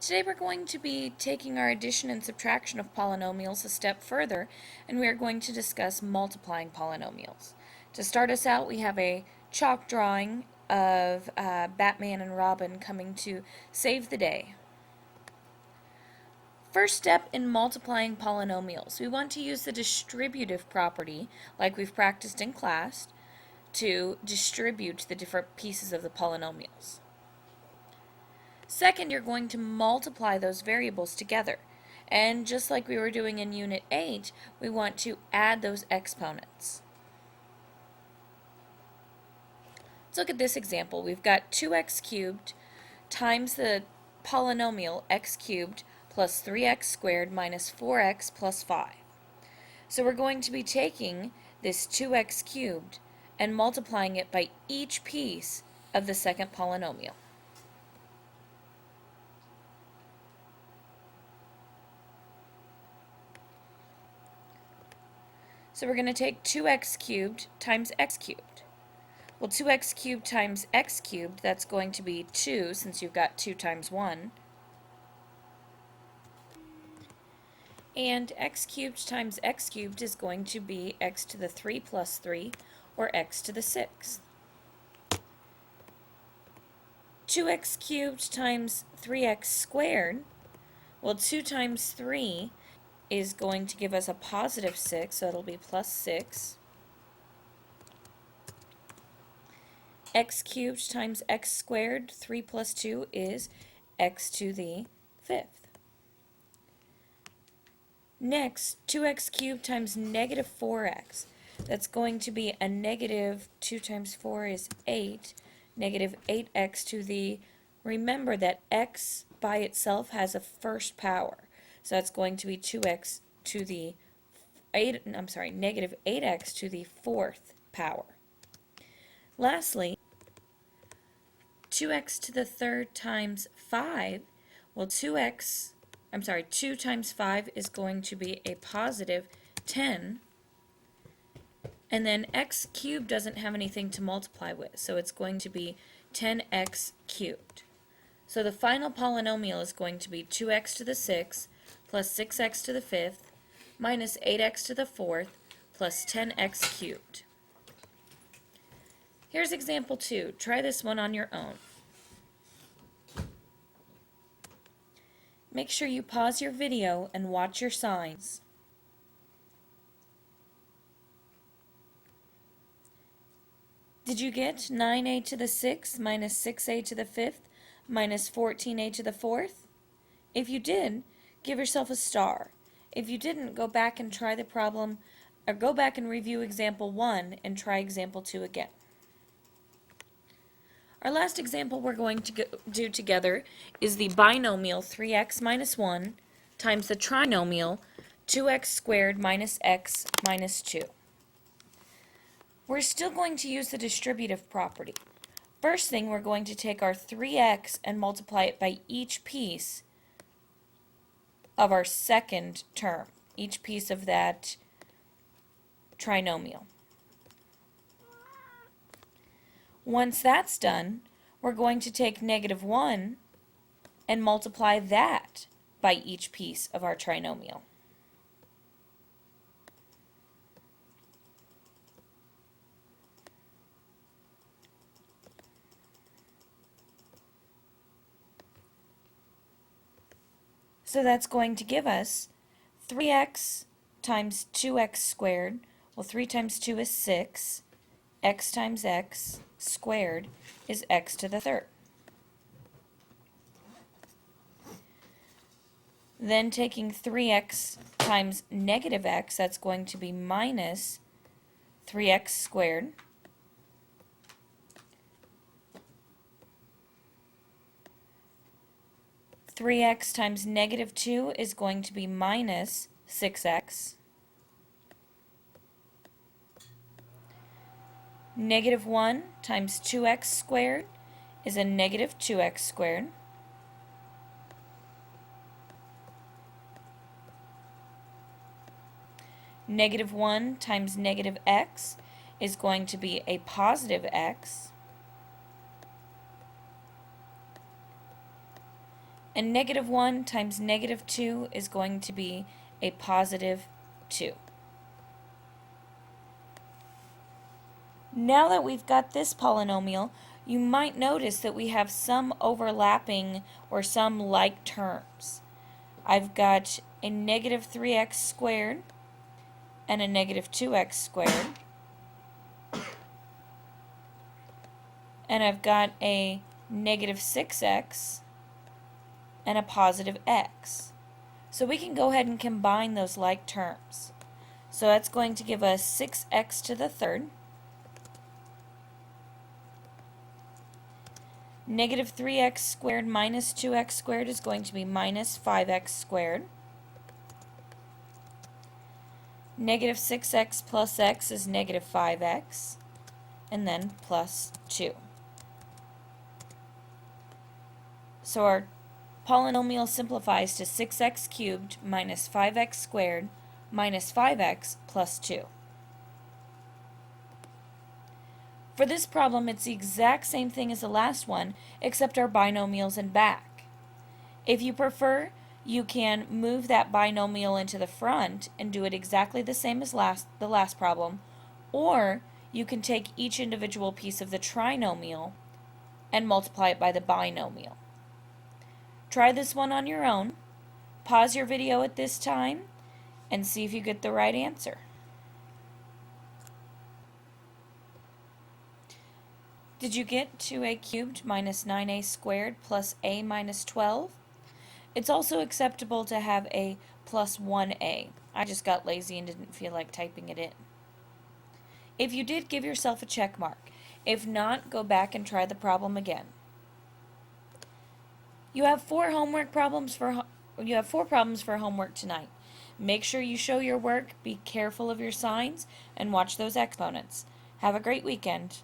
Today we're going to be taking our addition and subtraction of polynomials a step further, and we are going to discuss multiplying polynomials. To start us out, we have a chalk drawing of Batman and Robin coming to save the day. First step in multiplying polynomials, we want to use the distributive property, like we've practiced in class, to distribute the different pieces of the polynomials. Second, you're going to multiply those variables together. And just like we were doing in Unit 8, we want to add those exponents. Let's look at this example. We've got 2x cubed times the polynomial x cubed plus 3x squared minus 4x plus 5. So we're going to be taking this 2x cubed and multiplying it by each piece of the second polynomial. So we're going to take 2x cubed times x cubed. Well, 2x cubed times x cubed, that's going to be 2, since you've got 2 times 1. And x cubed times x cubed is going to be x to the 3 plus 3, or x to the 6th. 2x cubed times 3x squared, well, 2 times 3 is going to give us a positive 6, so it'll be plus 6. X cubed times x squared, 3 plus 2 is x to the 5th. Next, 2x cubed times negative 4x. That's going to be a negative 2 times 4 is 8, negative 8x to the, remember that x by itself has a first power. So that's going to be 2x to the negative 8x to the 4th power. Lastly, 2x to the 3rd times 5, well 2 times 5 is going to be a positive 10, and then x cubed doesn't have anything to multiply with, so it's going to be 10x cubed. So the final polynomial is going to be 2x to the 6th plus 6x to the 5th minus 8x to the 4th plus 10x cubed. Here's example 2. Try this one on your own. Make sure you pause your video and watch your signs. Did you get 9a to the 6th minus 6a to the 5th minus 14a to the 4th? If you did, give yourself a star. If you didn't, go back and try the problem, or go back and review example 1 and try example 2 again. Our last example we're going to do together is the binomial 3x minus 1 times the trinomial 2x squared minus x minus 2. We're still going to use the distributive property. First thing, we're going to take our 3x and multiply it by each piece of our second term, each piece of that trinomial. Once that's done, we're going to take negative 1 and multiply that by each piece of our trinomial. So that's going to give us 3x times 2x squared. Well, 3 times 2 is 6. X times x squared is x to the 3rd. Then taking 3x times negative x, that's going to be minus 3x squared. Three x times negative 2 is going to be minus 6x. Negative 1 times 2x squared is a negative 2x squared. Negative 1 times negative x is going to be a positive x. And negative 1 times negative 2 is going to be a positive 2. Now that we've got this polynomial, you might notice that we have some overlapping or some like terms. I've got a negative 3x squared and a negative 2x squared. And I've got a negative 6x and a positive x. So we can go ahead and combine those like terms. So that's going to give us 6x to the third. Negative 3x squared minus 2x squared is going to be minus 5x squared. Negative 6x plus x is negative 5x, and then plus 2. So our polynomial simplifies to 6x cubed minus 5x squared minus 5x plus 2. For this problem, it's the exact same thing as the last one, except our binomial's in back. If you prefer, you can move that binomial into the front and do it exactly the same as the last problem, or you can take each individual piece of the trinomial and multiply it by the binomial. Try this one on your own, pause your video at this time, and see if you get the right answer. Did you get 2a cubed minus 9a squared plus a minus 12? It's also acceptable to have a plus 1a. I just got lazy and didn't feel like typing it in. If you did, give yourself a check mark. If not, go back and try the problem again. You have four problems for homework tonight. Make sure you show your work, be careful of your signs, and watch those exponents. Have a great weekend.